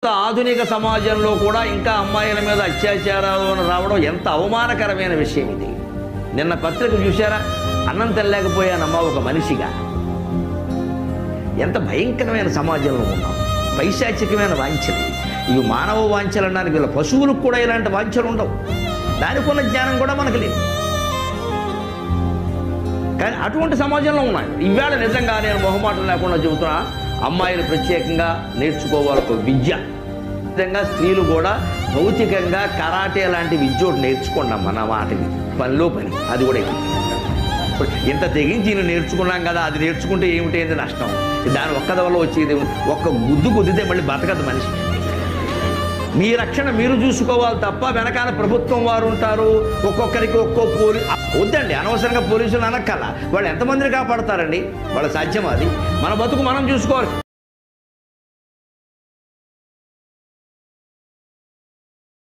ఆధునిక సమాజంలో కూడా ఇంకా అమ్మాయిల మీద అత్యాచారాలు రావడం ఎంత అవమానకరమైన విషయం ఇది. నిన్న పత్రిక చూశారా? అన్నం తెల్లలేకపోయానమ్మా ఒక మనిషిగా. ఎంత భయంకరమైన సమాజంలో ఉన్నాం. పైశాచికమైన వాంఛలు ఇవి. మానవ వాంఛలు అనడానికి వీళ్ళ పశువులకు కూడా ఇలాంటి వాంఛలు ఉండవు. దానికి ఉన్న జ్ఞానం కూడా మనకు లేదు. కానీ అటువంటి సమాజంలో ఉన్నాయి. ఇవాళ నిజంగా నేను మొహమాటం లేకుండా చెబుతున్నా, అమ్మాయిలు ప్రత్యేకంగా నేర్చుకోవాలి ఒక విద్య. నిజంగా స్త్రీలు కూడా భౌతికంగా కరాటే లాంటి విద్య ఒకటి నేర్చుకున్నాం. మన మాటకి పనిలో పని అది కూడా ఇప్పుడు ఇంత తెగించి నేను నేర్చుకున్నాం కదా, అది నేర్చుకుంటే ఏమిటైంది నష్టం? దాని ఒక్కద వల్ల వచ్చేది ఒక్క గుద్దు గుద్దితే మళ్ళీ బతకదు మనిషి. మీ రక్షణ మీరు చూసుకోవాలి తప్ప వెనకాల ప్రభుత్వం వారు ఉంటారు. ఒక్కొక్కరికి ఒక్కో వద్దండి, అనవసరంగా పోలీసులు అనక్కల. వాళ్ళు ఎంతమందిని కాపాడతారండి? వాళ్ళ సాధ్యం అది. మన బతుకు మనం చూసుకోవాలి.